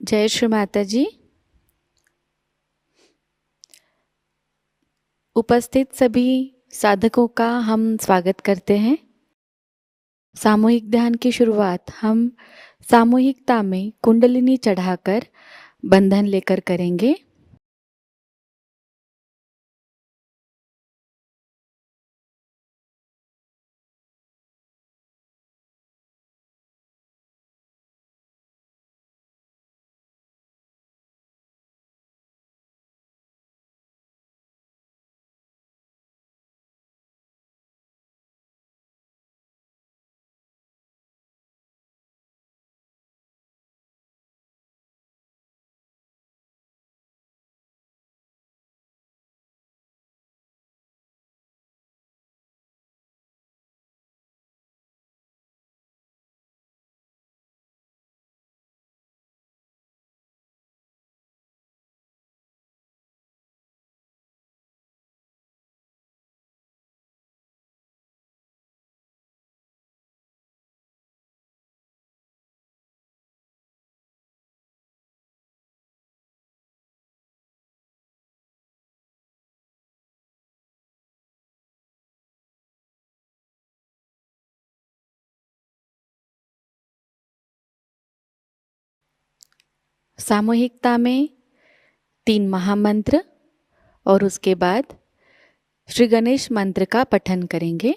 जय श्री माताजी। उपस्थित सभी साधकों का हम स्वागत करते हैं। सामूहिक ध्यान की शुरुआत हम सामूहिकता में कुंडलिनी चढ़ाकर बंधन लेकर करेंगे। सामूहिकता में 3 महामंत्र और उसके बाद श्री गणेश मंत्र का पठन करेंगे।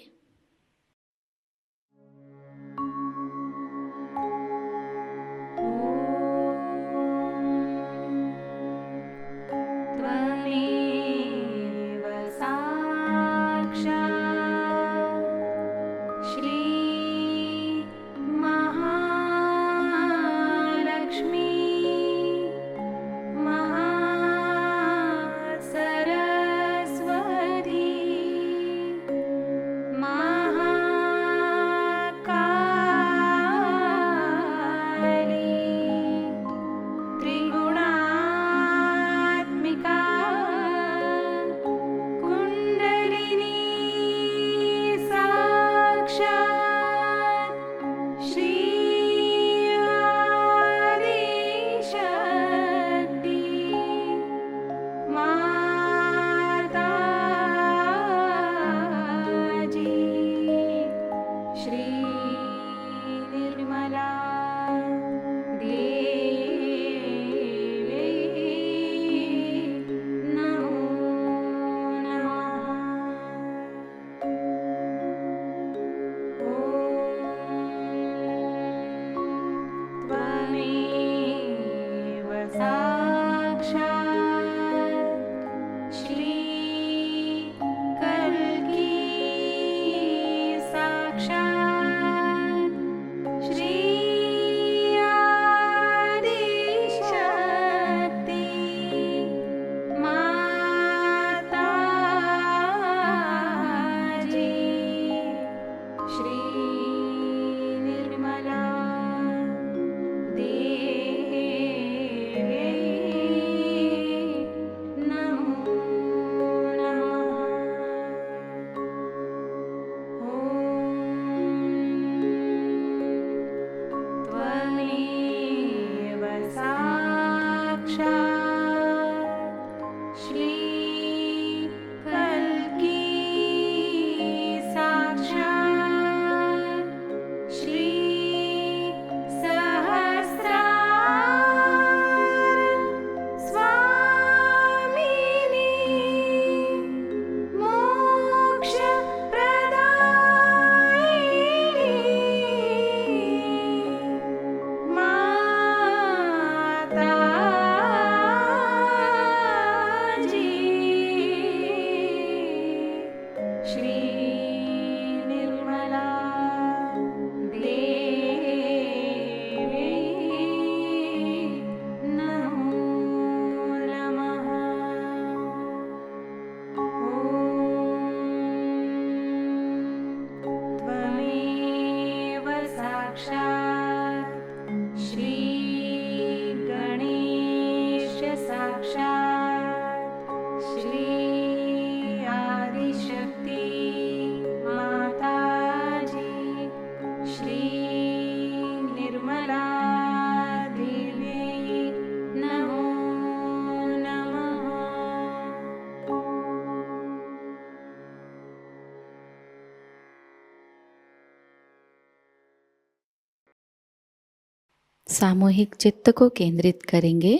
सामूहिक चित्त को केंद्रित करेंगे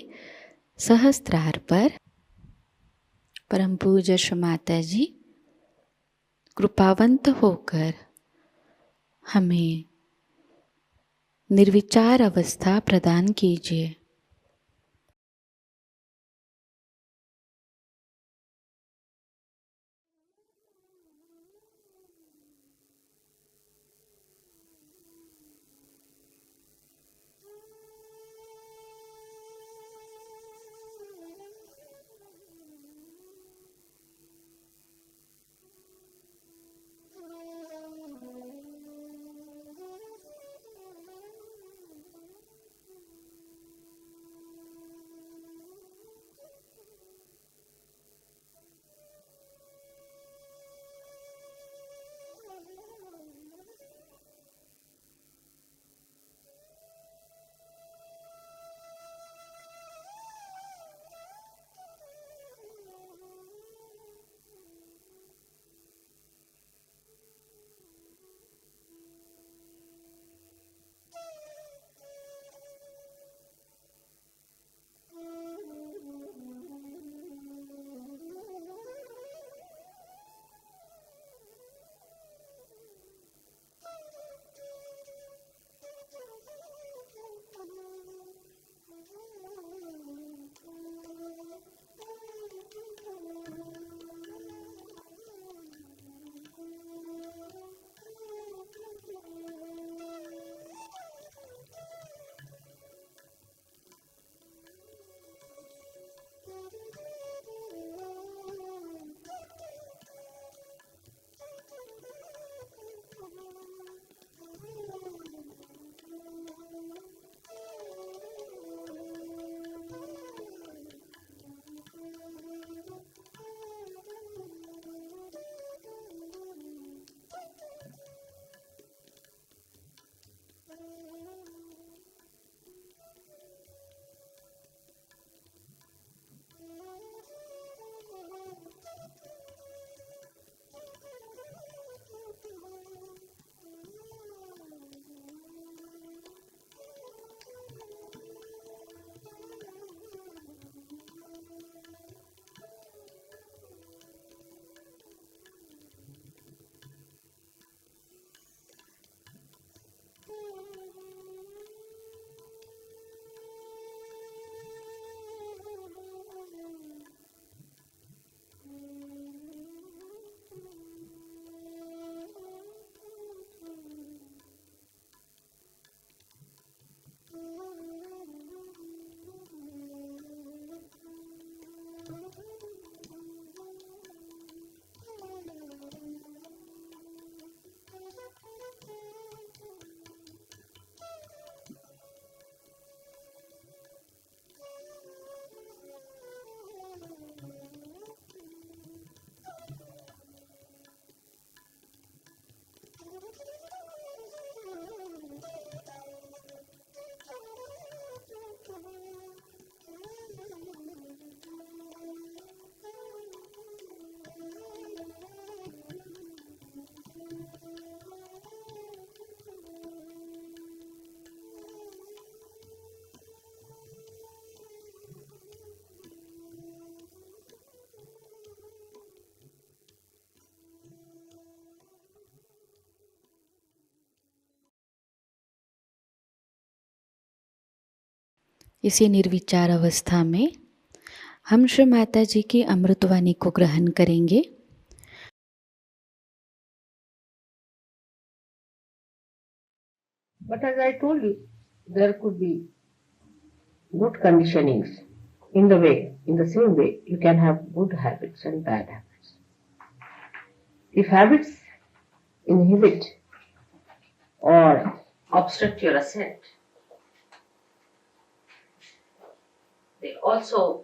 सहस्त्रार पर। परम पूज्य श्री माताजी कृपावंत होकर हमें निर्विचार अवस्था प्रदान कीजिए। इसी निर्विचार अवस्था में हम श्री माता जी की अमृतवाणी को ग्रहण करेंगे। But as I told you, there could be good conditionings in the same way you can have good habits and bad habits. If habits inhibit or obstruct your ascent, they also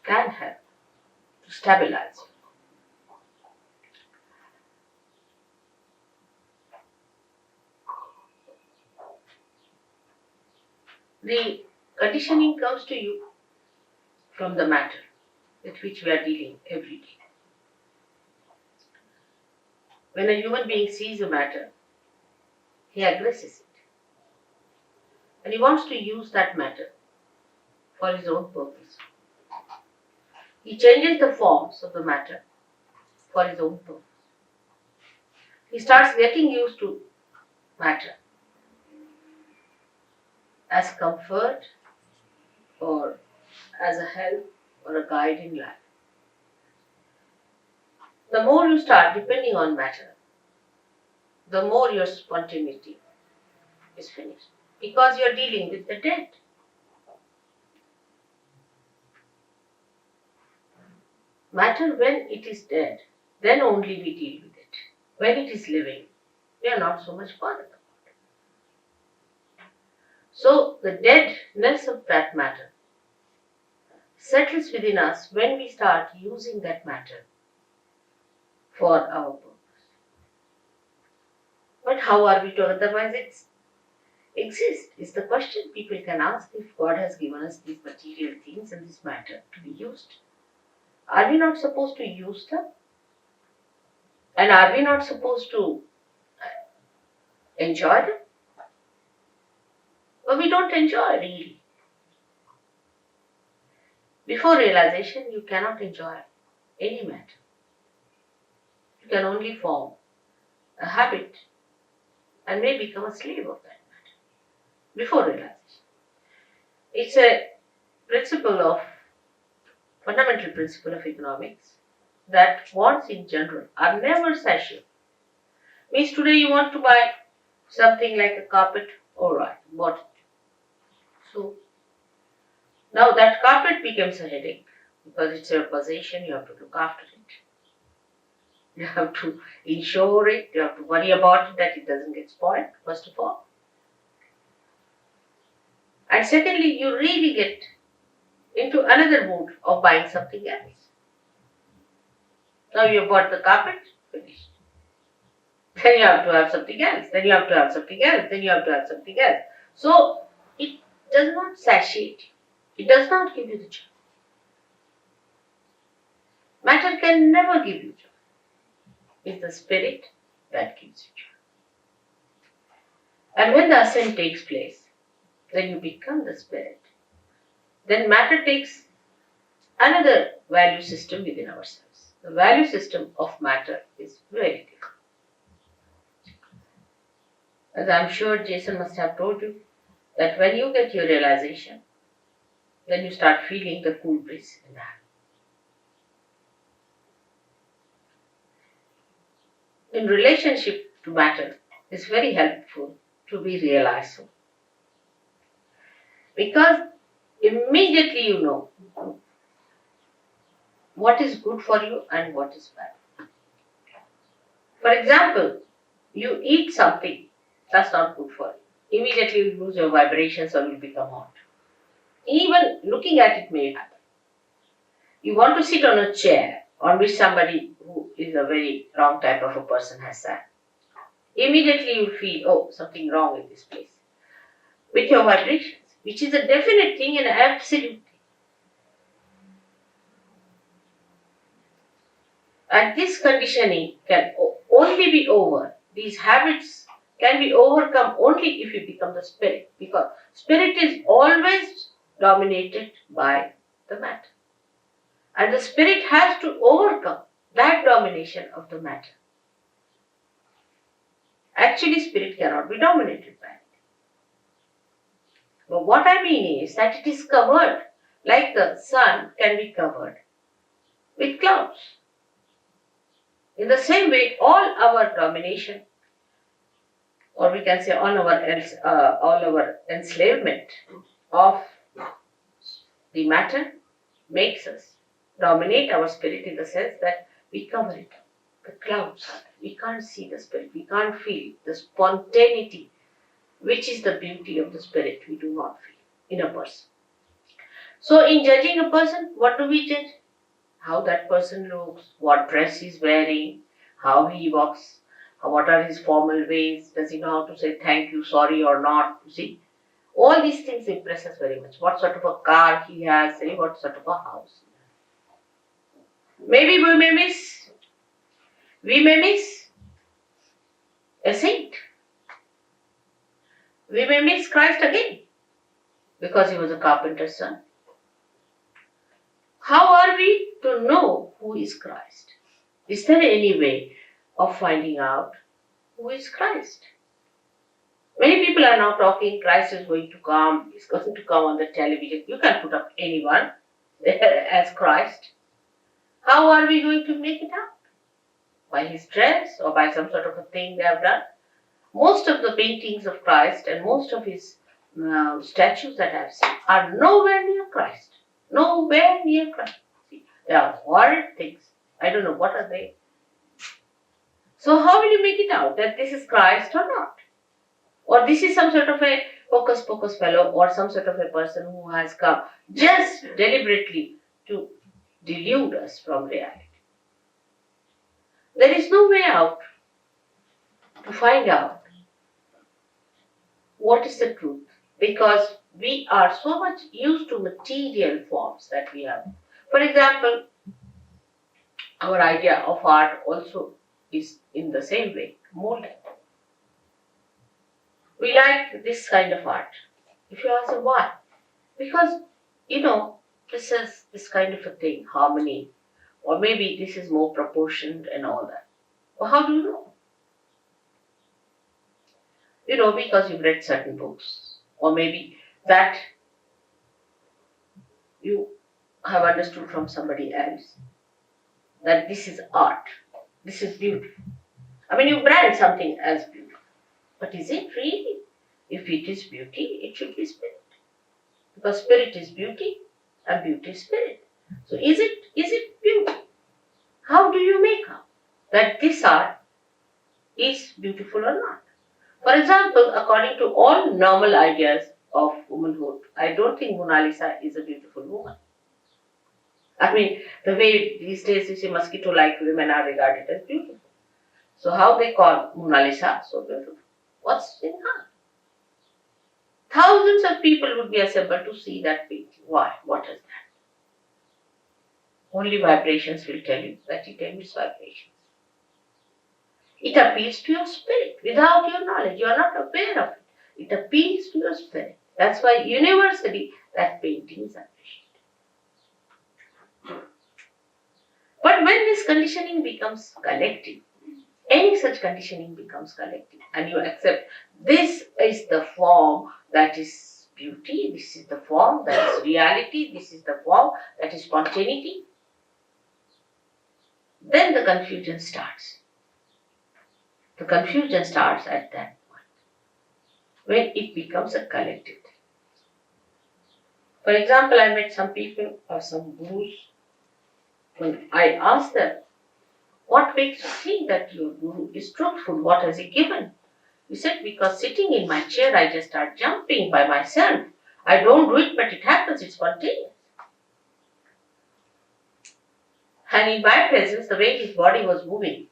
can help to stabilize you. The conditioning comes to you from the matter with which we are dealing every day. When a human being sees a matter, he addresses it. and he wants to use that matter for his own purpose. He changes the forms of the matter for his own purpose. He starts getting used to matter as comfort or as a help or a guide in life. The more you start depending on matter, the more your spontaneity is finished, because you are dealing with the dead. Matter, when it is dead, then only we deal with it. When it is living, we are not so much bothered about it. So the deadness of that matter settles within us when we start using that matter for our purpose. But how are we to otherwise exist is the question people can ask. If God has given us these material things and this matter to be used, are we not supposed to use them? And are we not supposed to enjoy them? But we don't enjoy really. Before realization, you cannot enjoy any matter. You can only form a habit and may become a slave of that matter before realization. It's a fundamental principle of economics that wants in general are never satiable. Means today you want to buy something like a carpet, alright, bought it. So now that carpet becomes a headache because it's your possession, you have to look after it. You have to insure it, you have to worry about it that it doesn't get spoiled, first of all. And secondly, you really get into another mood of buying something else. Now you have bought the carpet, finished. Then you have to have something else, then you have to have something else, then you have to have something else. So it does not satiate you. It does not give you the joy. Matter can never give you joy. It's the spirit that gives you joy. And when the ascent takes place, then you become the spirit. Then matter takes another value system within ourselves. The value system of matter is very different. As I'm sure Jason must have told you, that when you get your realization, then you start feeling the cool breeze in the hand. In relationship to matter, it's very helpful to be realized so. Because immediately you know what is good for you and what is bad. For example, you eat something that's not good for you. Immediately you lose your vibrations or you become hot. Even looking at it may happen. You want to sit on a chair on which somebody who is a very wrong type of a person has sat. Immediately you feel, oh, something wrong in this place. With your vibrations, which is a definite thing and absolute thing. And this conditioning can only be over. These habits can be overcome only if you become the spirit. Because spirit is always dominated by the matter. And the spirit has to overcome that domination of the matter. Actually, spirit cannot be dominated by it. But what I mean is that it is covered, like the sun can be covered with clouds. In the same way, all our domination, or we can say all our enslavement of the matter makes us dominate our spirit in the sense that we cover it up. The clouds, we can't see the spirit, we can't feel the spontaneity, which is the beauty of the spirit, we do not feel in a person. So in judging a person, what do we judge? How that person looks, what dress he's wearing, how he walks, what are his formal ways, does he know how to say thank you, sorry or not, you see. All these things impress us very much. What sort of a car he has, what sort of a house. Maybe we may miss a saint. We may miss Christ again. because he was a carpenter's son. How are we to know who is Christ? Is there any way of finding out who is Christ? Many people are now talking Christ is going to come, he's going to come on the television. You can put up anyone as Christ. How are we going to make it out? By his dress or by some sort of a thing they have done? Most of the paintings of Christ and most of his statues that I have seen are nowhere near Christ. Nowhere near Christ. See, they are horrid things. I don't know what are they. So how will you make it out that this is Christ or not? Or this is some sort of a hocus pocus fellow or some sort of a person who has come just deliberately to delude us from reality. There is no way out to find out what is the truth, because we are so much used to material forms that we have. For example, our idea of art also is in the same way molded. We like this kind of art. If you ask them why, because this is this kind of a thing, harmony, or maybe this is more proportioned and all that. Well, how do you know? Because you've read certain books, or maybe that you have understood from somebody else that this is art, this is beautiful. I mean, you brand something as beautiful, but is it really? If it is beauty, it should be spirit, because spirit is beauty and beauty is spirit. So is it beauty? How do you make out that this art is beautiful or not? For example, according to all normal ideas of womanhood, I don't think Mona Lisa is a beautiful woman. I mean, the way these days you see mosquito-like women are regarded as beautiful. So how they call Mona Lisa so beautiful? What's in her? Thousands of people would be assembled to see that painting. Why? What is that? Only vibrations will tell you that it emits vibrations. It appeals to your spirit without your knowledge. You are not aware of it. It appeals to your spirit. That's why universally that painting is appreciated. But when this conditioning becomes collective, any such conditioning becomes collective, and you accept this is the form that is beauty, this is the form that is reality, this is the form that is spontaneity, then the confusion starts. The confusion starts at that point, when it becomes a collective thing. For example, I met some people or some gurus. When I asked them, what makes you think that your guru is truthful? What has he given? He said, because sitting in my chair, I just start jumping by myself. I don't do it, but it happens, it's spontaneous. And in my presence, the way his body was moving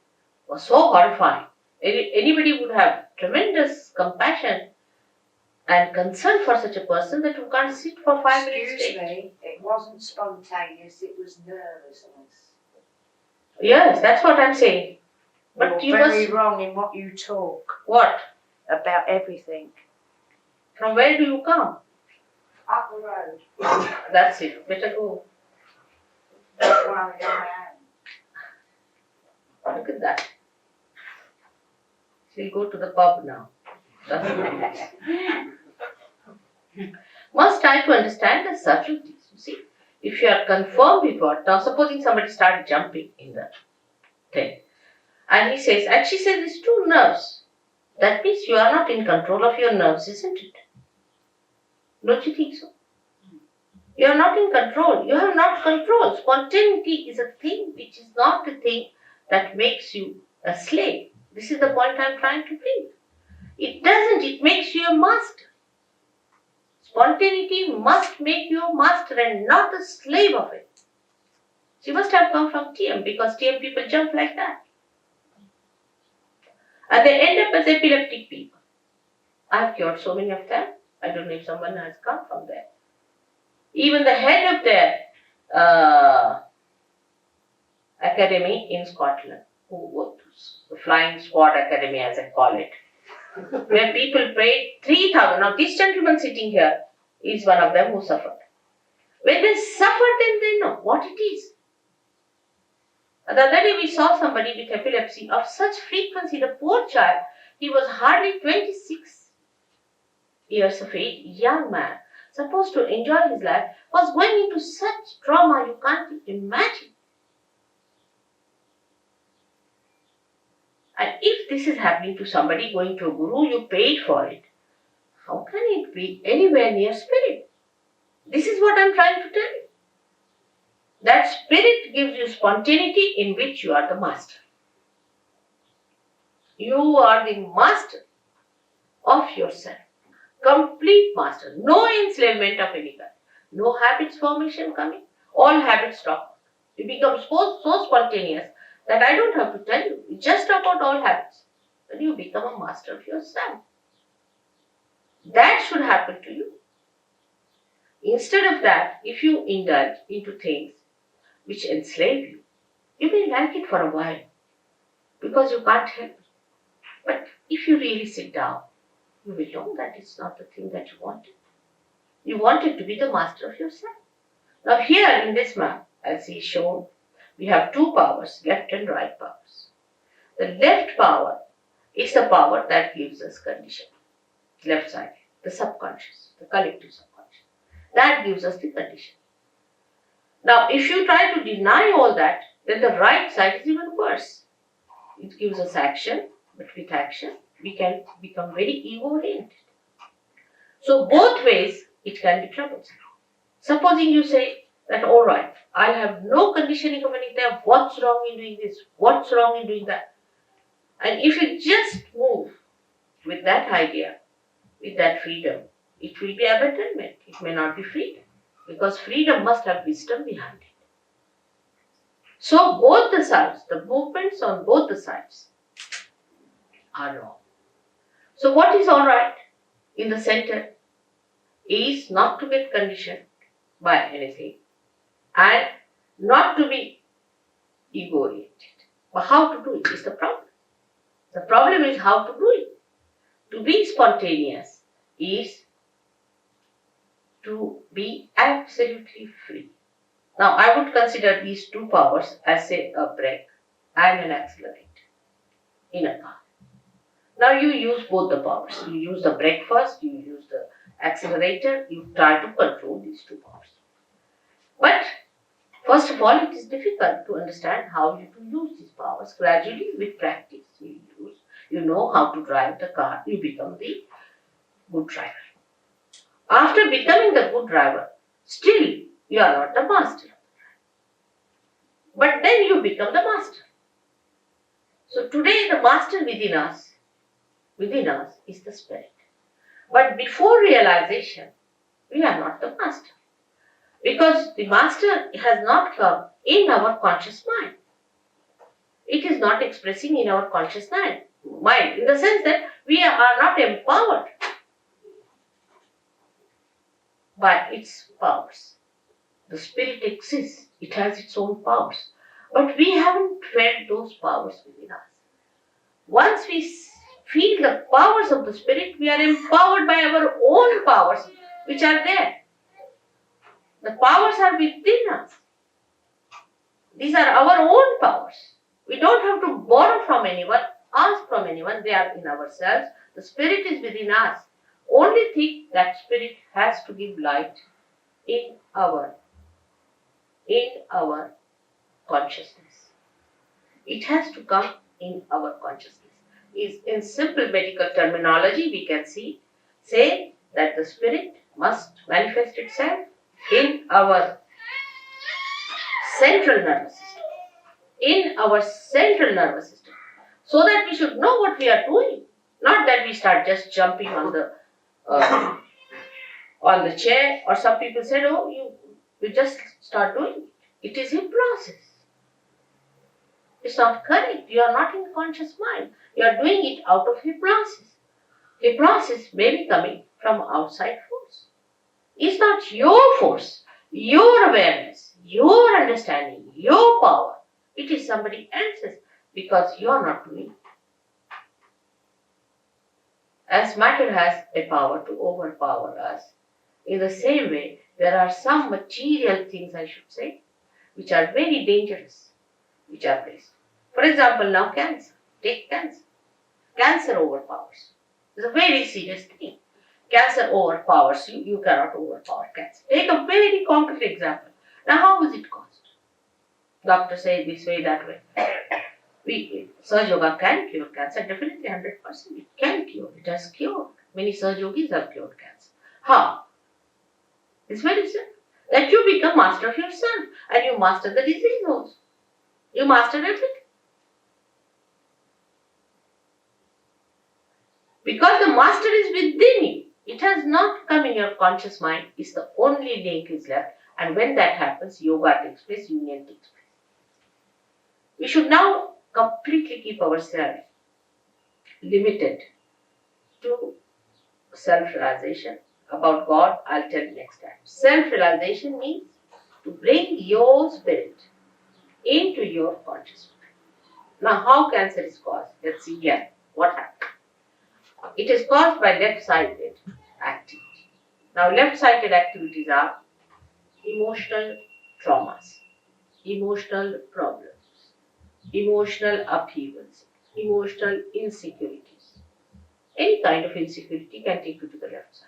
was so horrifying. Anybody would have tremendous compassion and concern for such a person that you can't sit for 5 minutes. Excuse me, it wasn't spontaneous, it was nervousness. Yes, that's what I'm saying. But You're very wrong in what you talk. What? About everything. From where do you come? Up the road. That's it. Better go. That's where I am. Look at that. She'll go to the pub now. That's nice. Must try to understand the subtleties. You see, if you are confirmed with what, now supposing somebody started jumping in the thing, and he says, and she says, it's two nerves. That means you are not in control of your nerves, isn't it? Don't you think so? You are not in control. You have not control. Spontaneity is a thing which is not the thing that makes you a slave. This is the point I am trying to bring. It doesn't. It makes you a master. Spontaneity must make you a master and not a slave of it. She must have come from TM, because TM people jump like that. And they end up as epileptic people. I have cured so many of them. I don't know if someone has come from there. Even the head of their academy in Scotland, who was the Flying Squad Academy as I call it, where people paid 3,000. Now this gentleman sitting here is one of them who suffered. When they suffer, then they know what it is. The other day we saw somebody with epilepsy of such frequency, the poor child, he was hardly 26 years of age, young man, supposed to enjoy his life, was going into such trauma you can't imagine. And if this is happening to somebody going to a guru, you paid for it. How can it be anywhere near spirit? This is what I'm trying to tell you. That spirit gives you spontaneity in which you are the master. You are the master of yourself. Complete master. No enslavement of any kind. No habits formation coming. All habits drop. You become so spontaneous that I don't have to tell you. You just drop out all habits. And you become a master of yourself. That should happen to you. Instead of that, if you indulge into things which enslave you, you may like it for a while because you can't help it. But if you really sit down, you will know that it's not the thing that you wanted. You wanted to be the master of yourself. Now here in this map, as is shown, we have two powers, left and right powers. The left power is the power that gives us condition. Left side, the subconscious, the collective subconscious. That gives us the condition. Now if you try to deny all that, then the right side is even worse. It gives us action, but with action, we can become very ego-oriented. So both ways, it can be troublesome. Supposing you say that, all right, I have no conditioning of anything, what's wrong in doing this, what's wrong in doing that? And if you just move with that idea, with that freedom, it will be abandonment. It may not be freedom, because freedom must have wisdom behind it. So both the sides, the movements on both the sides are wrong. So what is all right in the center is not to get conditioned by anything and not to be ego-oriented. But how to do it is the problem. The problem is how to do it. To be spontaneous is to be absolutely free. Now I would consider these two powers as, say, a brake and an accelerator in a car. Now you use both the powers. You use the brake first, you use the accelerator, you try to control these two powers. But first of all, it is difficult to understand how you to use these powers. Gradually, with practice, you know how to drive the car, you become the good driver. After becoming the good driver, still you are not the master. But then you become the master. So today the master within us is the spirit. But before realization, we are not the master. Because the master has not come in our conscious mind. It is not expressing in our conscious mind, in the sense that we are not empowered by its powers. The spirit exists, it has its own powers. But we haven't felt those powers within us. Once we feel the powers of the spirit, we are empowered by our own powers which are there. The powers are within us. These are our own powers. We don't have to borrow from anyone, ask from anyone. They are in ourselves. The spirit is within us. Only thing that spirit has to give light in our consciousness. It has to come in our consciousness. In simple medical terminology, we can say that the spirit must manifest itself in our central nervous system. In our central nervous system. So that we should know what we are doing. Not that we start just jumping on the chair, or some people said, oh, you just start doing it. It is a process. It's not correct. You are not in conscious mind. You are doing it out of hypnosis. Hypnosis may be coming from outside force. It's not your force, your awareness, your understanding, your power. It is somebody else's because you are not doing it. As matter has a power to overpower us, In the same way, there are some material things, I should say, which are very dangerous, which are placed. For example, now cancer. Take cancer. Cancer overpowers. It's a very serious thing. Cancer overpowers you. You cannot overpower cancer. Take a very concrete example. Now, how is it caused? Doctor say this way, that way. Sahajayoga can cure cancer, definitely 100%. It can cure. It has cured. Many Sahajogis have cured cancer. How? It's very simple. That you become master of yourself and you master the disease also. You master everything. Because the master is within you. It has not come in your conscious mind. It's the only link is left. And when that happens, yoga takes place, union takes place. We should now completely keep ourselves limited to self-realization. About God, I'll tell you next time. Self-realization means to bring your spirit into your conscious mind. Now, how cancer is caused? Let's see here what happened. It is caused by left-sided activity. Now, left-sided activities are emotional traumas, emotional problems, emotional upheavals, emotional insecurities. Any kind of insecurity can take you to the left side.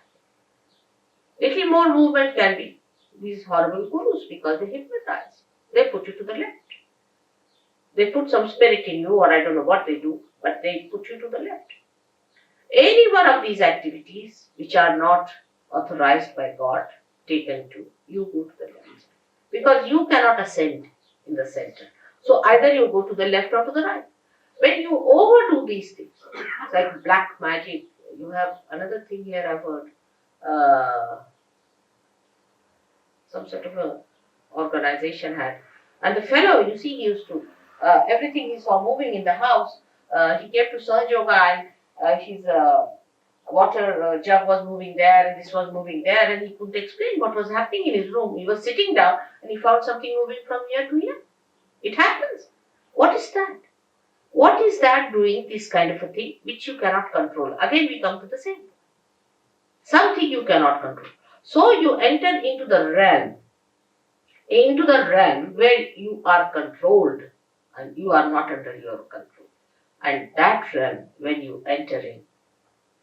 Little more movement can be these horrible gurus because they hypnotize. They put you to the left. They put some spirit in you, or I don't know what they do, but they put you to the left. Any one of these activities which are not authorized by God, taken to, you go to the left side. Because you cannot ascend in the center. So either you go to the left or to the right. When you overdo these things, it's like black magic. You have another thing here I've heard. Some sort of a organization had. And the fellow, you see, he used to, everything he saw moving in the house, he came to Sahajayoga and his water jug was moving there and this was moving there and he couldn't explain what was happening in his room. He was sitting down and he found something moving from here to here. It happens. What is that? What is that doing this kind of a thing which you cannot control? Again, we come to the same. Something you cannot control. So you enter into the realm where you are controlled and you are not under your control. And that realm, when you enter in,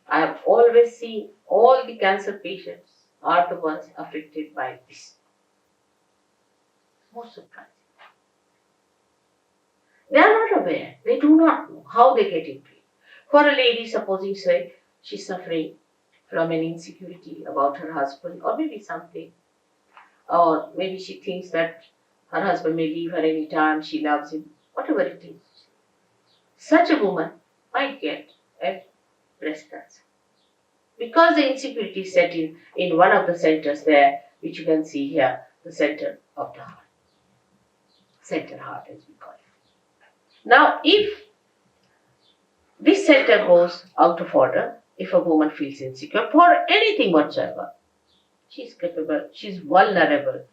I have always seen all the cancer patients are the ones afflicted by this. Most surprising. They are not aware. They do not know how they get into it. For a lady, supposing say she's suffering from an insecurity about her husband or maybe something, or maybe she thinks that her husband may leave her any time, she loves him, whatever it is. Such a woman might get a breast cancer. Because the insecurity is set in one of the centers there, which you can see here, the center of the heart. Center heart as we call it. Now, if this center goes out of order, if a woman feels insecure for anything whatsoever, she is capable, she is vulnerable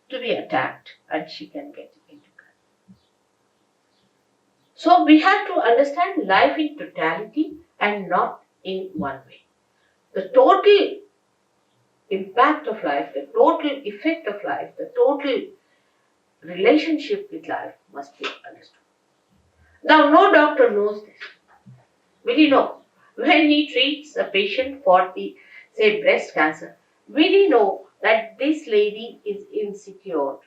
to be attacked and she can get into cancer. So we have to understand life in totality and not in one way. The total impact of life, the total effect of life, the total relationship with life must be understood. Now, no doctor knows this. Will he know? When he treats a patient for the, say, breast cancer, will he know that this lady is insecure?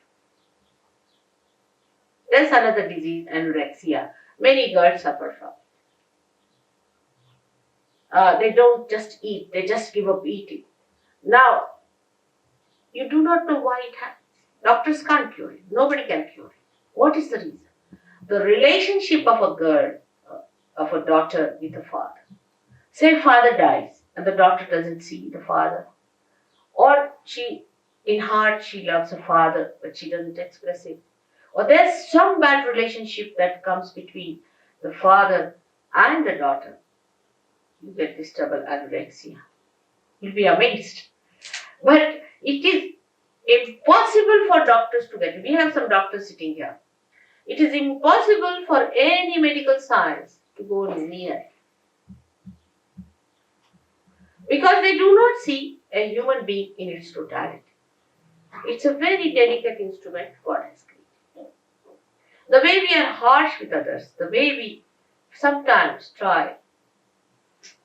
There's another disease, anorexia. Many girls suffer from. They don't just eat, they just give up eating. Now, you do not know why it happens. Doctors can't cure it. Nobody can cure it. What is the reason? The relationship of a girl, of a daughter with a father. Say father dies and the daughter doesn't see the father. Or in heart she loves her father but she doesn't express it. Or there's some bad relationship that comes between the father and the daughter. You get this double anorexia. You'll be amazed. But it is impossible for doctors to get it. We have some doctors sitting here. It is impossible for any medical science to go near. Because they do not see a human being in its totality. It's a very delicate instrument God has created. The way we are harsh with others, the way we sometimes try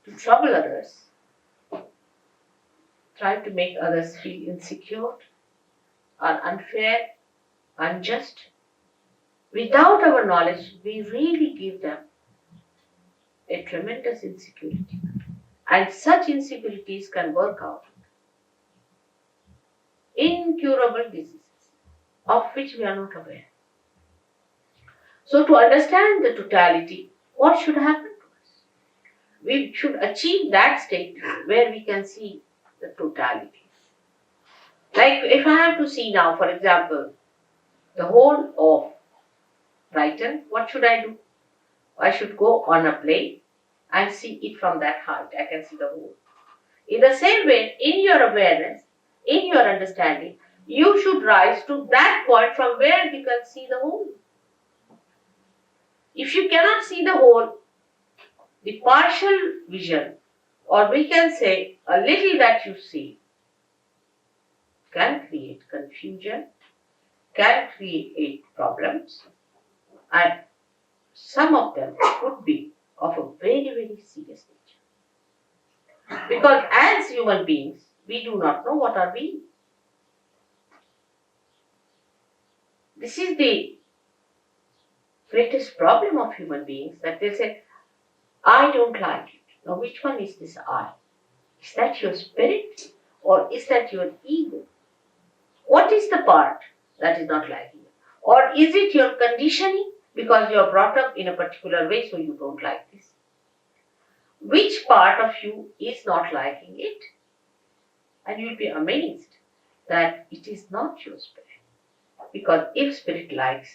to trouble others, try to make others feel insecure or unfair, unjust, without our knowledge, we really give them a tremendous insecurity. And such insecurities can work out incurable diseases of which we are not aware. So, to understand the totality, what should happen to us? We should achieve that state where we can see the totality. Like if I have to see now, for example, the whole of Brighton, what should I do? I should go on a plane and see it from that height. I can see the whole. In the same way, in your awareness, in your understanding, you should rise to that point from where you can see the whole. If you cannot see the whole, the partial vision, or we can say a little that you see, can create confusion, can create problems, and some of them could be of a very, very serious nature. Because as human beings, we do not know what are we. This is the greatest problem of human beings, that they say, I don't like it. Now, which one is this I? Is that your spirit or is that your ego? What is the part that is not liking it? Or is it your conditioning because you are brought up in a particular way so you don't like this? Which part of you is not liking it? And you will be amazed that it is not your spirit. Because if spirit likes,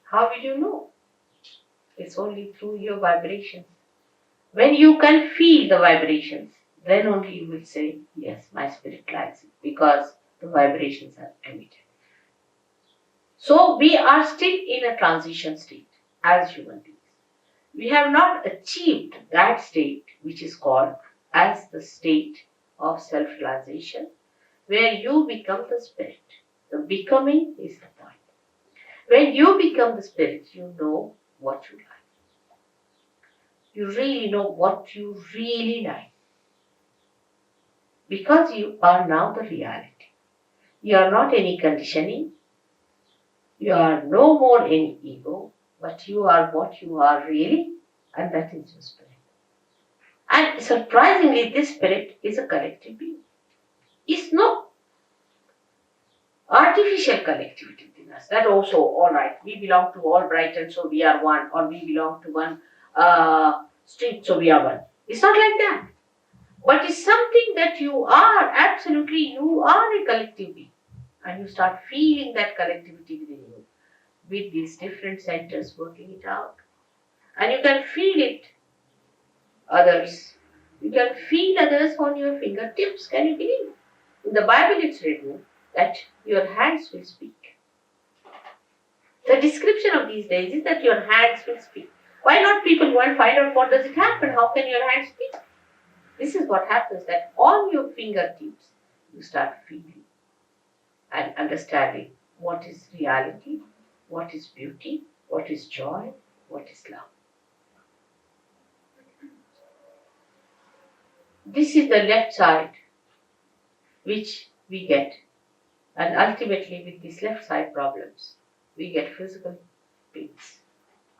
how will you know? It's only through your vibrations. When you can feel the vibrations, then only you will say, yes, my spirit likes it, because the vibrations are emitted. So we are still in a transition state as human beings. We have not achieved that state which is called as the state of self-realization, where you become the spirit. The becoming is the point. When you become the spirit, you know what you like. You really know what you really like. Because you are now the reality. You are not any conditioning. You are no more any ego, but you are what you are really, and that is your spirit. And surprisingly, this spirit is a collective being. It's no artificial collectivity within us. That also, all right, we belong to all Brighton, so we are one, or we belong to one street, so we are one. It's not like that. But it's something that you are, absolutely, you are a collective being. And you start feeling that collectivity within you, with these different centers working it out. And you can feel it, others. You can feel others on your fingertips. Can you believe? In the Bible it's written that your hands will speak. The description of these days is that your hands will speak. Why not people go and find out what does it happen? How can your hands speak? This is what happens, that on your fingertips you start feeling and understanding what is reality, what is beauty, what is joy, what is love. This is the left side which we get, and ultimately with these left side problems we get physical pains.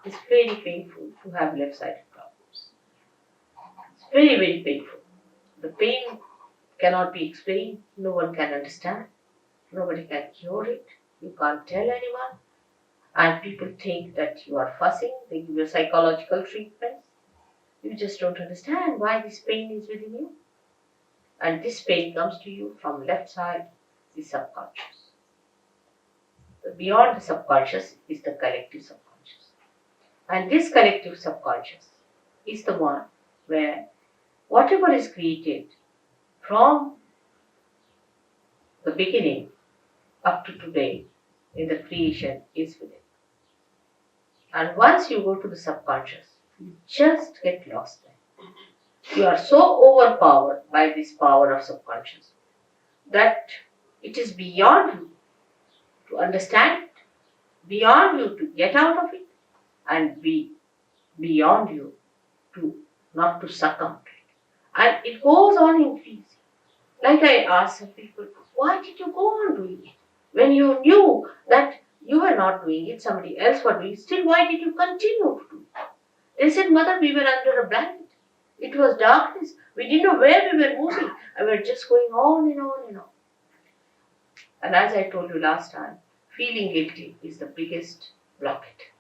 It's very painful to have left sided problems. It's very, very painful. The pain cannot be explained, no one can understand, nobody can cure it, you can't tell anyone, and people think that you are fussing, they give you psychological treatments. You just don't understand why this pain is within you. And this pain comes to you from left side, the subconscious. Beyond the subconscious is the collective subconscious. And this collective subconscious is the one where whatever is created from the beginning up to today in the creation is within. And once you go to the subconscious, you just get lost there. You are so overpowered by this power of subconscious that it is beyond you to understand it, beyond you to get out of it, and beyond you to not to succumb to it. And it goes on increasing. Like I asked some people, why did you go on doing it? When you knew that you were not doing it, somebody else was doing it, still why did you continue to do it? They said, Mother, we were under a blanket. It was darkness. We didn't know where we were moving. And we were just going on and on and on. And as I told you last time, feeling guilty is the biggest blockade.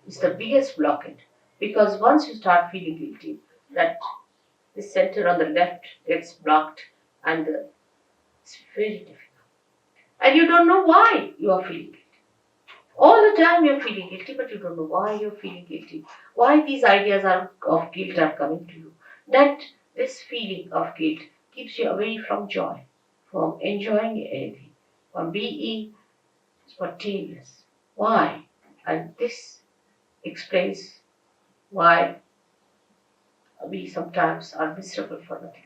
It's the biggest blockade. Because once you start feeling guilty, that the center on the left gets blocked and it's very difficult. And you don't know why you are feeling guilty. All the time you're feeling guilty, but you don't know why you're feeling guilty. Why these ideas of guilt are coming to you. That this feeling of guilt keeps you away from joy, from enjoying anything, from being spontaneous. Why? And this explains why we sometimes are miserable for nothing.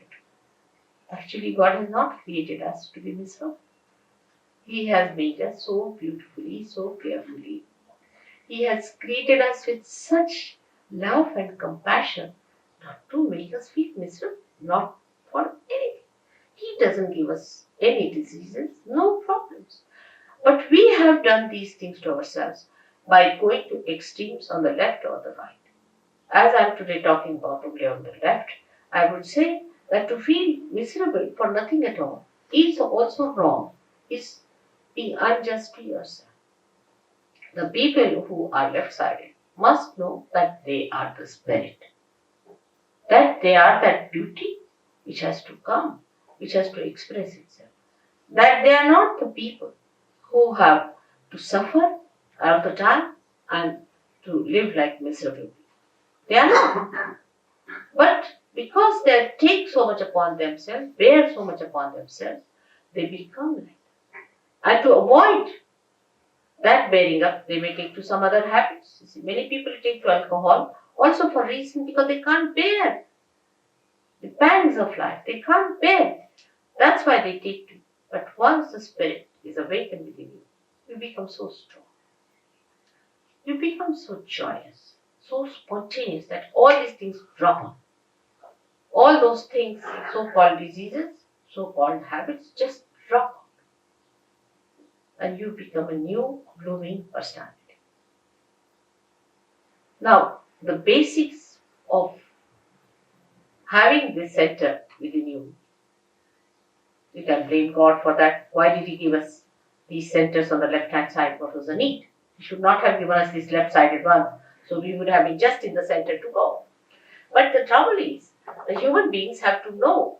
Actually, God has not created us to be miserable. He has made us so beautifully, so carefully. He has created us with such love and compassion not to make us feel miserable, not for anything. He doesn't give us any diseases, no problems. But we have done these things to ourselves by going to extremes on the left or the right. As I am today talking about only on the left, I would say that to feel miserable for nothing at all is also wrong, is being unjust to yourself. The people who are left-sided must know that they are the spirit, that they are that beauty which has to come, which has to express itself, that they are not the people who have to suffer all the time and to live like miserable people. They are not. But because they take so much upon themselves, bear so much upon themselves, they become like that. And to avoid that bearing up, they may take to some other habits. You see, many people take to alcohol also for reason because they can't bear the pangs of life. They can't bear. That's why they take to. But once the spirit is awakened within you, you become so strong. You become so joyous, so spontaneous that all these things drop off. All those things, so-called diseases, so-called habits, just drop off. And you become a new, blooming personality. Now, the basics of having this center within you, you can blame God for that. Why did He give us these centers on the left-hand side? What was the need? He should not have given us these left-sided ones. So we would have been just in the center to go. But the trouble is, the human beings have to know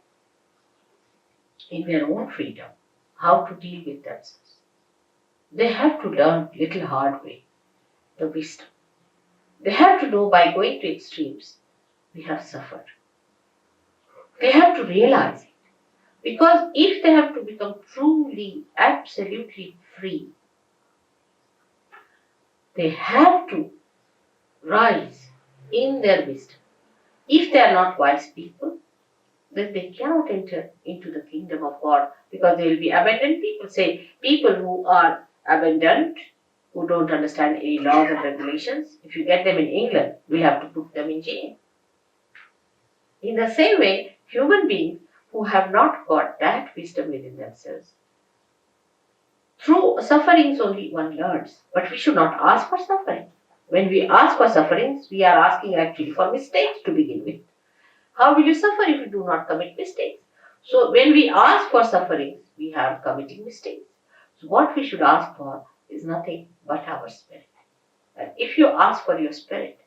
in their own freedom how to deal with themselves. They have to learn little hard way, the wisdom. They have to know by going to extremes, we have suffered. They have to realize it. Because if they have to become truly, absolutely free, they have to rise in their wisdom. If they are not wise people, then they cannot enter into the kingdom of God because they will be abandoned people. Say, people who are abandoned, who don't understand any laws and regulations, if you get them in England, we have to put them in jail. In the same way, human beings who have not got that wisdom within themselves, through sufferings only one learns, but we should not ask for suffering. When we ask for sufferings, we are asking actually for mistakes to begin with. How will you suffer if you do not commit mistakes? So when we ask for sufferings, we are committing mistakes. So what we should ask for is nothing but our spirit. And if you ask for your spirit,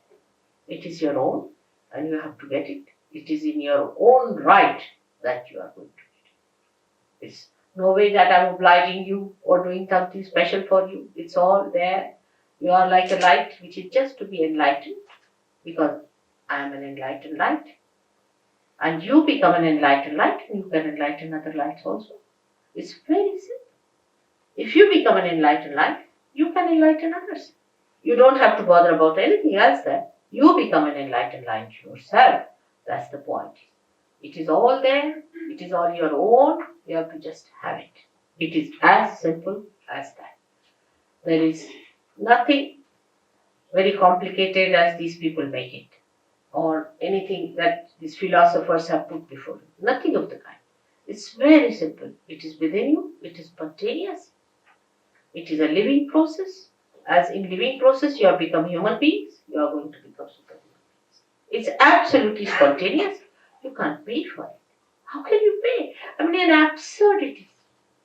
it is your own and you have to get it. It is in your own right that you are going to get it. It's no way that I'm obliging you or doing something special for you. It's all there. You are like a light which is just to be enlightened because I am an enlightened light. And you become an enlightened light and you can enlighten other lights also. It's very simple. If you become an enlightened light, you can enlighten others. You don't have to bother about anything else there. You become an enlightened light yourself. That's the point. It is all there. It is all your own. You have to just have it. It is as simple as that. There is nothing very complicated as these people make it, or anything that these philosophers have put before you. Nothing of the kind. It's very simple. It is within you. It is spontaneous. It is a living process. As in living process, you have become human beings. You are going to become superhuman beings. It's absolutely spontaneous. You can't pay for it. How can you pay? I mean, an absurdity.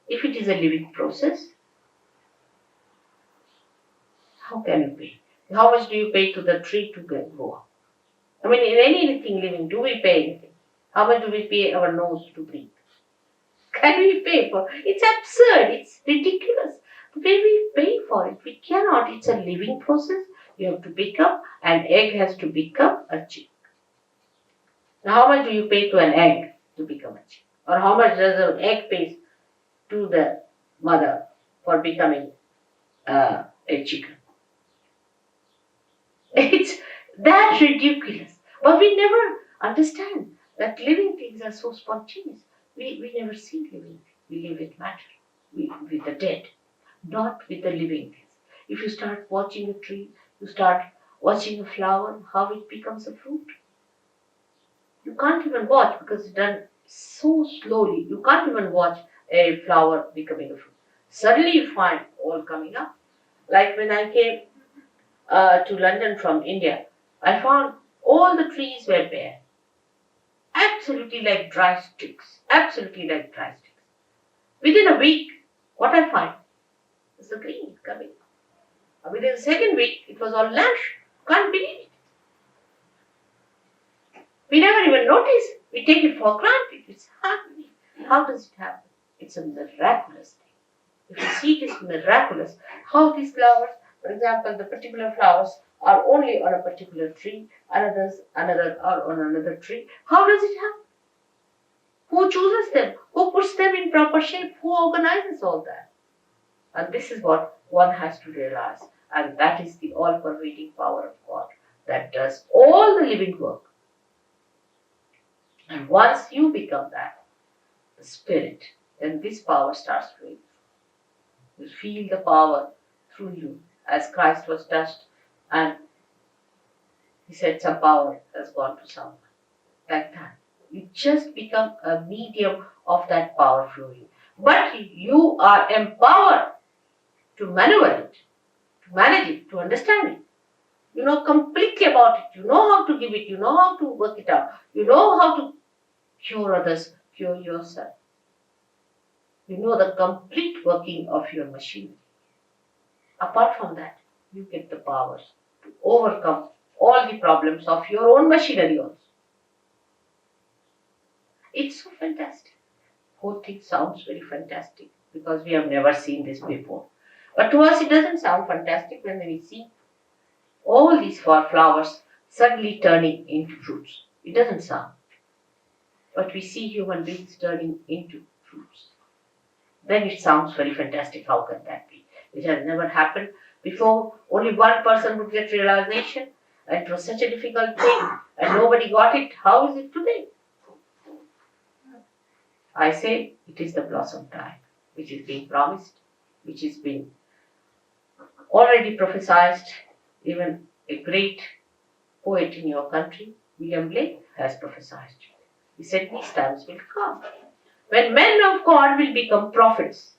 If it is a living process, how can you pay? How much do you pay to the tree to grow up? I mean, in anything living, do we pay anything? How much do we pay our nose to breathe? Can we pay for it? It's absurd. It's ridiculous. The way we pay for it, we cannot. It's a living process. You have to become, an egg has to become a chick. Now, how much do you pay to an egg to become a chick? Or how much does an egg pay to the mother for becoming a chicken? It's that ridiculous. But we never understand that living things are so spontaneous. We never see living things. We live with matter, with the dead, not with the living things. If you start watching a tree, you start watching a flower, how it becomes a fruit. You can't even watch because it's done so slowly. You can't even watch a flower becoming a fruit. Suddenly you find all coming up. Like when I came to London from India, I found all the trees were bare. Absolutely like dry sticks. Absolutely like dry sticks. Within a week, what I find is the green coming. Within the second week, it was all lush. Can't believe it. We never even notice. We take it for granted. It's happening. How does it happen? It's a miraculous thing. If you see it is miraculous, how these flowers, for example, the particular flowers are only on a particular tree, another are on another tree. How does it happen? Who chooses them? Who puts them in proper shape? Who organizes all that? And this is what one has to realize. And that is the all-pervading power of God that does all the living work. And once you become that, the spirit, then this power starts flowing. You feel the power through you as Christ was touched and he said some power has gone to someone. Like that. You just become a medium of that power flowing. But you are empowered to maneuver it, to manage it, to understand it. You know completely about it. You know how to give it. You know how to work it out. You know how to cure others, cure yourself. You know the complete working of your machinery. Apart from that, you get the power to overcome all the problems of your own machinery also. It's so fantastic. Whole thing sounds very fantastic because we have never seen this before. But to us it doesn't sound fantastic when we see all these flowers suddenly turning into fruits. It doesn't sound. But we see human beings turning into fruits. Then it sounds very fantastic. How can that be? It has never happened before. Only one person would get realization. And it was such a difficult thing. And nobody got it. How is it today? I say it is the blossom time, which is being promised, which is being already prophesied. Even a great poet in your country, William Blake, has prophesied. He said these times will come when men of God will become prophets.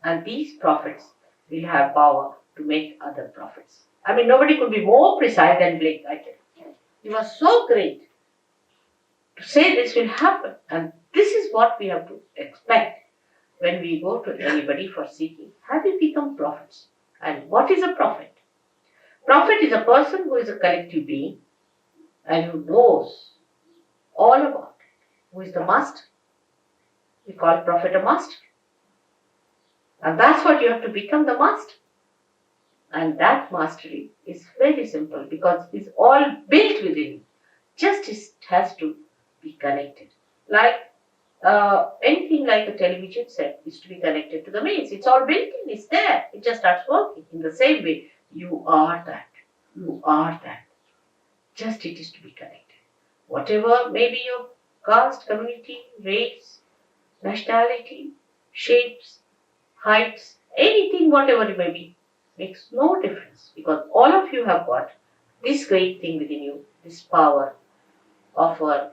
And these prophets will have power to make other prophets. I mean, nobody could be more precise than Blake, I tell you. He was so great to say this will happen. And this is what we have to expect when we go to anybody for seeking. Have you become prophets? And what is a prophet? Prophet is a person who is a collective being and who knows all about it. Who is the master? We call prophet a master. And that's what you have to become, the master. And that mastery is very simple because it's all built within you. Just it has to be connected. Like anything like a television set is to be connected to the mains. It's all built in, it's there. It just starts working. In the same way, you are that. You are that. Just it is to be connected. Whatever may be your caste, community, race, nationality, shapes, heights, anything, whatever it may be, makes no difference because all of you have got this great thing within you, this power of a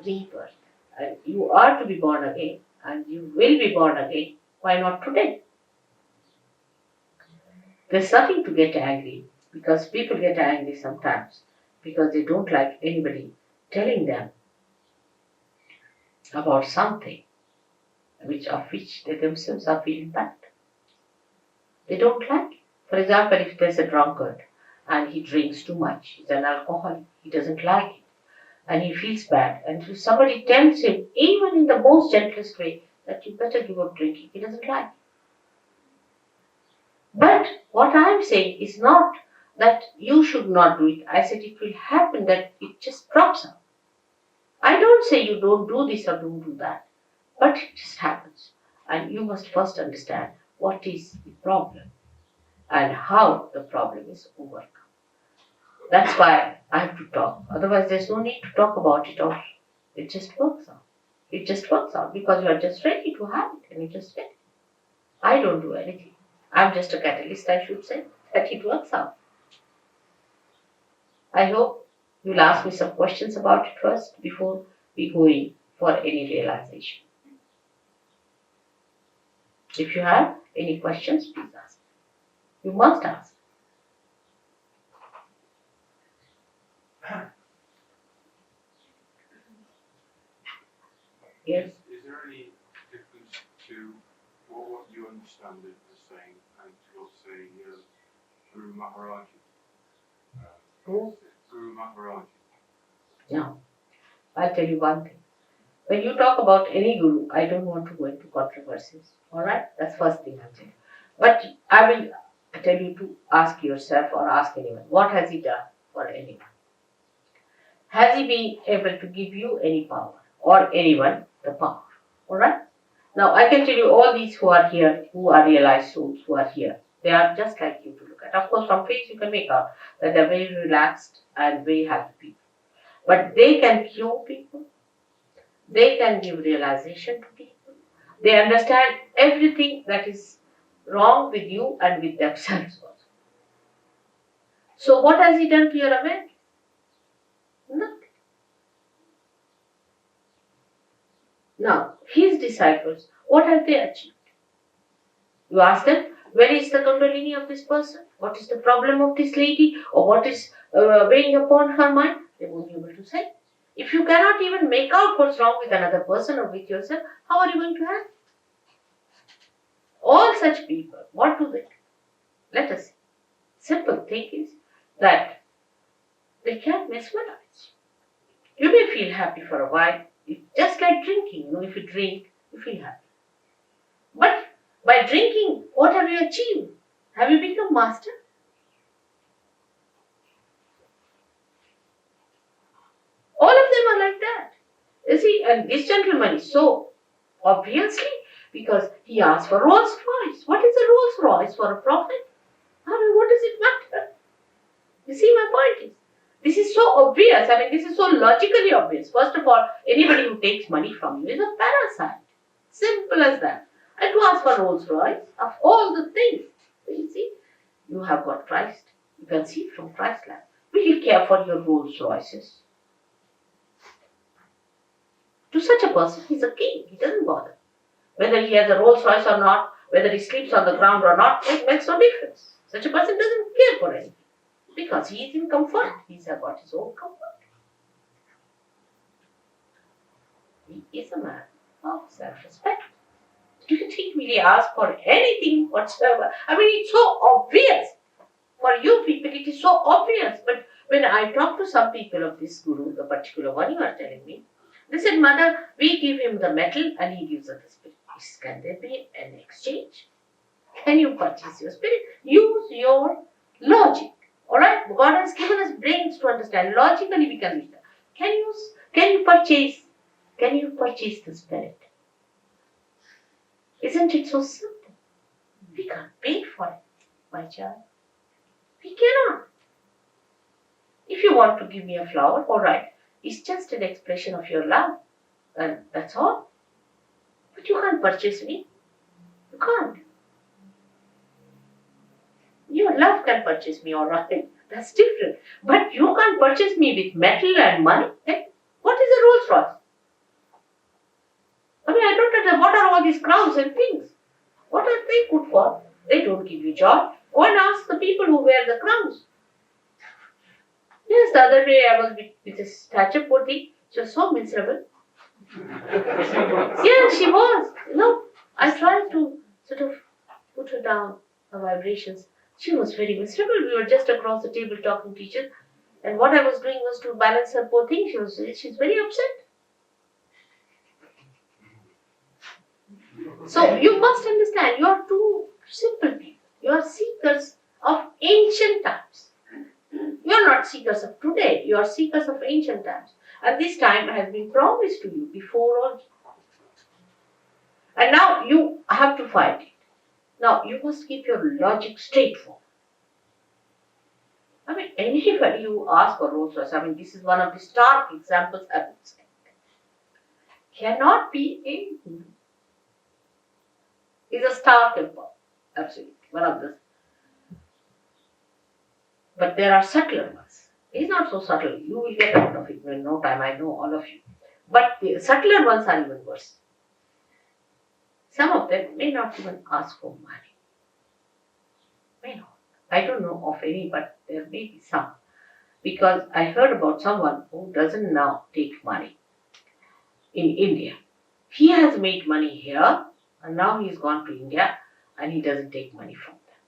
rebirth. And you are to be born again, and you will be born again. Why not today? There's nothing to get angry because people get angry sometimes because they don't like anybody telling them about something of which they themselves are feeling bad. They don't like it. For example, if there's a drunkard and he drinks too much, he's an alcoholic, he doesn't like it and he feels bad. And if somebody tells him, even in the most gentlest way, that you better give up drinking, he doesn't like it. But what I'm saying is not that you should not do it. I said it will happen that it just drops out. I don't say you don't do this or don't do that, but it just happens. And you must first understand what is the problem and how the problem is overcome. That's why I have to talk. Otherwise, there's no need to talk about it or it just works out. It just works out because you are just ready to have it and you just get it. I don't do anything. I'm just a catalyst, I should say, that it works out. I hope you'll ask me some questions about it first before we go in for any realization. If you have any questions, please ask. You must ask. Yes? Is there any difference to what you understand it as saying and to what say Guru Maharaji? Who? Guru Maharaji. No. I'll tell you one thing. When you talk about any guru, I don't want to go into controversies. Alright? That's first thing I'll tell you. But I will tell you to ask yourself or ask anyone, what has he done for anyone? Has he been able to give you any power or anyone the power? Alright? Now I can tell you all these who are here, who are realized souls, who are here, they are just like you to look at. Of course, from face you can make out that they are very relaxed and very happy people. But they can cure people. They can give realization to people. They understand everything that is wrong with you and with themselves also. So what has he done to your awareness? Nothing. Now, his disciples, what have they achieved? You ask them, where is the kundalini of this person? What is the problem of this lady? Or what is weighing upon her mind? They won't be able to say. If you cannot even make out what's wrong with another person or with yourself, how are you going to help? All such people, what do they do? Let us see. Simple thing is that they can mesmerize. You may feel happy for a while. It's just like drinking. If you drink, you feel happy. But by drinking, what have you achieved? Have you become master? All of them are like that. You see, and this gentleman is so obviously because he asked for Rolls Royce. What is a Rolls Royce for a prophet? I mean, what does it matter? You see, my point is, this is so obvious. I mean, this is so logically obvious. First of all, anybody who takes money from you is a parasite. Simple as that. And to ask for Rolls Royce, of all the things, you see, you have got Christ. You can see from Christ's life. Will he care for your Rolls Royces? To such a person, he's a king. He doesn't bother. Whether he has a Rolls Royce or not, whether he sleeps on the ground or not, it makes no difference. Such a person doesn't care for anything. Because he is in comfort. He's got his own comfort. He is a man of self-respect. Do you think will he ask for anything whatsoever? I mean, it's so obvious. For you people, it is so obvious. But when I talk to some people of this guru, the particular one you are telling me, they said, Mother, we give him the metal and he gives us the spirit. Can there be an exchange? Can you purchase your spirit? Use your logic. Alright? God has given us brains to understand. Logically we can read that. Can you purchase the spirit? Isn't it so simple? We can't pay for it, my child. We cannot. If you want to give me a flower, all right, it's just an expression of your love, and that's all. But you can't purchase me. You can't. Your love can purchase me, all right. That's different. But you can't purchase me with metal and money. Eh? What is a Rolls Royce? I mean, I don't understand. What are all these crowns and things? What are they good for? They don't give you joy. Go and ask the people who wear the crowns. Yes, the other day I was with a statue poti. She was so miserable. Yeah, she was. I tried to sort of put her down, her vibrations. She was very miserable. We were just across the table talking to each other. And what I was doing was to balance her poor thing. She's very upset. So you must understand, you are two simple people. You are seekers of ancient times. You are not seekers of today. You are seekers of ancient times. And this time has been promised to you before also. And now you have to fight it. Now you must keep your logic straightforward. I mean, anybody who asks for Rolls Royce, I mean, this is one of the stark examples I would say, cannot be a Hindu. Is a stark example. Absolutely. One of the. But there are subtler ones. It's not so subtle. You will get out of it in no time. I know all of you. But the subtler ones are even worse. Some of them may not even ask for money. May not. I don't know of any, but there may be some. Because I heard about someone who doesn't now take money in India. He has made money here and now he's gone to India and he doesn't take money from them.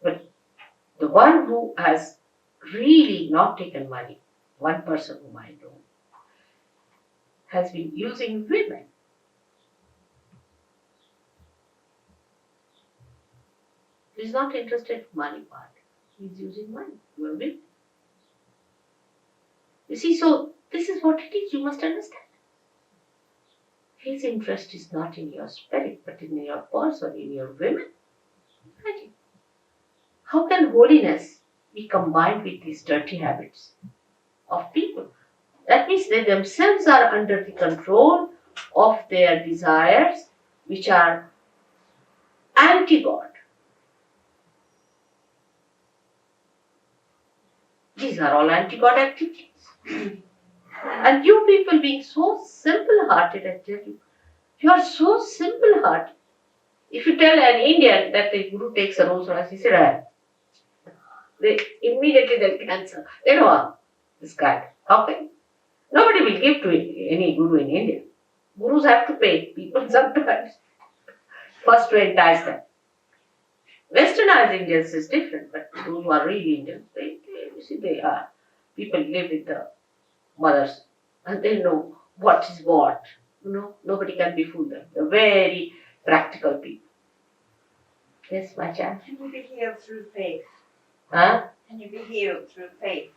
But the one who has really not taken money, one person whom I know, has been using women. He's not interested in money part. He's using money. Women. You see, so this is what it is. You must understand. His interest is not in your spirit, but in your person, in your women. Imagine. How can holiness be combined with these dirty habits of people? That means they themselves are under the control of their desires, which are anti-God. These are all anti-God activities. And you people being so simple-hearted, I tell you, you are so simple-hearted. If you tell an Indian that the Guru takes a Rolls Royce, he said, they immediately they'll cancel. They know this guy. Okay? Nobody will give to any Guru in India. Gurus have to pay people sometimes. First to entice them. Westernized Indians is different, but those who are really Indians, they are. People live with the mothers and they know what is what. Nobody can befool them. They're very practical people. Yes, my child. Can you be healed through faith? Huh? Can you be healed through faith?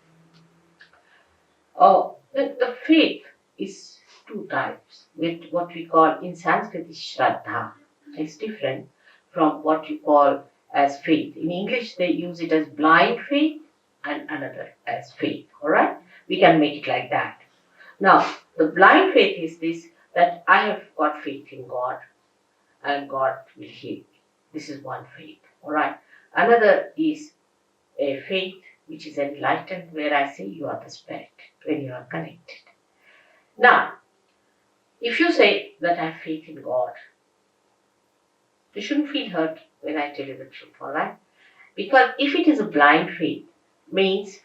Oh, the faith is two types. With what we call in Sanskrit is Shraddha. It's different from what you call as faith. In English, they use it as blind faith and another as faith. Alright? We can make it like that. Now, the blind faith is this, that I have got faith in God and God will heal me. This is one faith. Alright? Another is a faith which is enlightened, where I say you are the spirit, when you are connected. Now, if you say that I have faith in God, you shouldn't feel hurt when I tell you the truth, alright? Because if it is a blind faith, means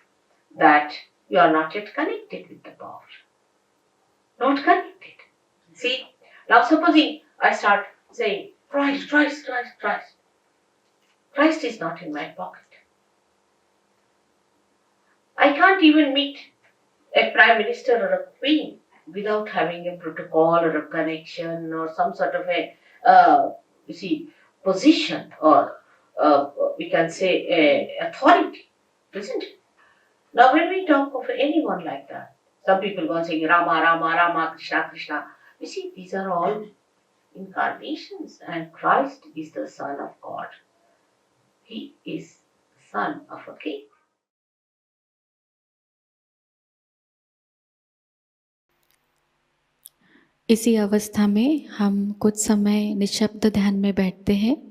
that you are not yet connected with the power. Not connected. See, now supposing I start saying, Christ, Christ, Christ, Christ. Christ is not in my pocket. I can't even meet a prime minister or a queen without having a protocol or a connection or some sort of a, position or we can say a authority, isn't it? Now when we talk of anyone like that, some people go and saying Rama, Rama, Rama, Krishna, Krishna. You see, these are all incarnations and Christ is the Son of God. He is son of a king. इसी अवस्था में हम कुछ समय निशब्द ध्यान में बैठते हैं।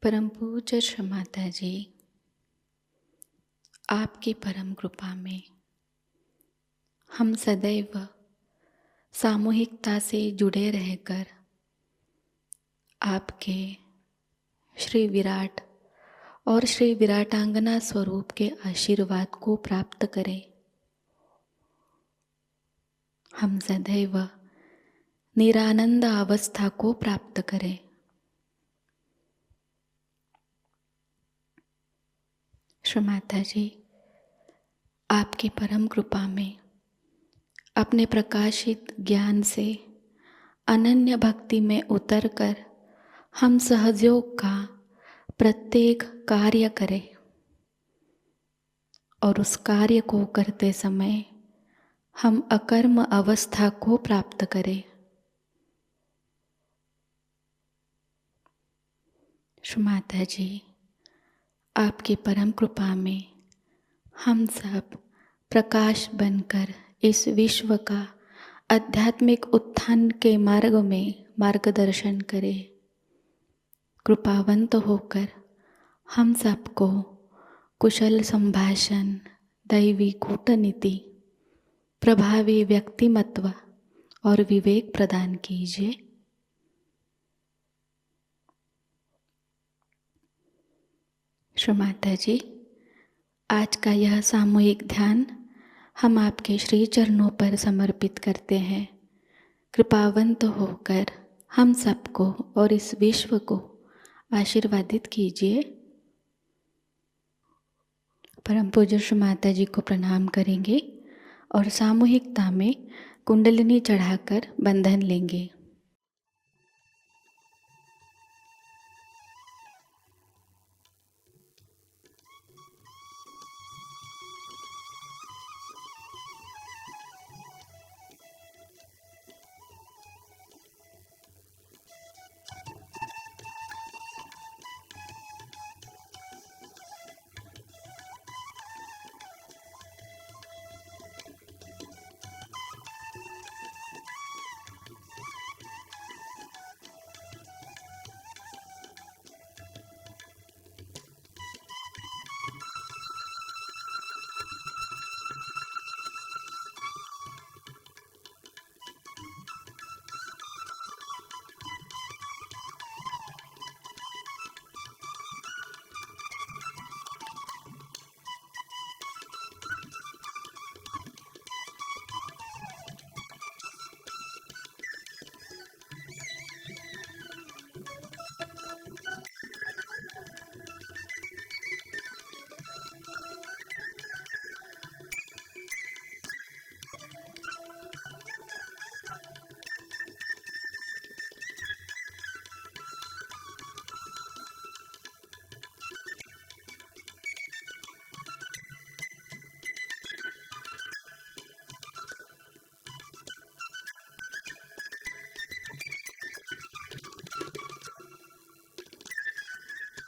परम पूज्य श्री माताजी, आपकी परम कृपा में हम सदैव सामूहिकता से जुड़े रहकर आपके श्री विराट और श्री विराटांगना स्वरूप के आशीर्वाद को प्राप्त करें। हम सदैव निरानंद अवस्था को प्राप्त करें। श्री माताजी, आपकी परम कृपा में अपने प्रकाशित ज्ञान से अनन्य भक्ति में उतरकर हम सहजयोग का प्रत्येक कार्य करें और उस कार्य को करते समय हम अकर्म अवस्था को प्राप्त करें। श्री माताजी, आपकी परम कृपा में हम सब प्रकाश बनकर इस विश्व का आध्यात्मिक उत्थान के मार्ग में मार्गदर्शन करें। कृपावंत होकर हम सबको कुशल संभाषण, दैवी कूटनीति, प्रभावी व्यक्तिमत्व और विवेक प्रदान कीजिए। श्री माताजी, आज का यह सामूहिक ध्यान हम आपके श्री चरणों पर समर्पित करते हैं। कृपावंत होकर हम सबको और इस विश्व को आशीर्वादित कीजिए। परम पूज्य श्री माताजी को प्रणाम करेंगे और सामूहिकता में कुंडलिनी चढ़ाकर बंधन लेंगे।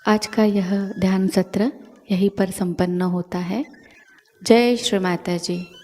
आज का यह ध्यान सत्र यहीं पर संपन्न होता है। जय श्री माता जी।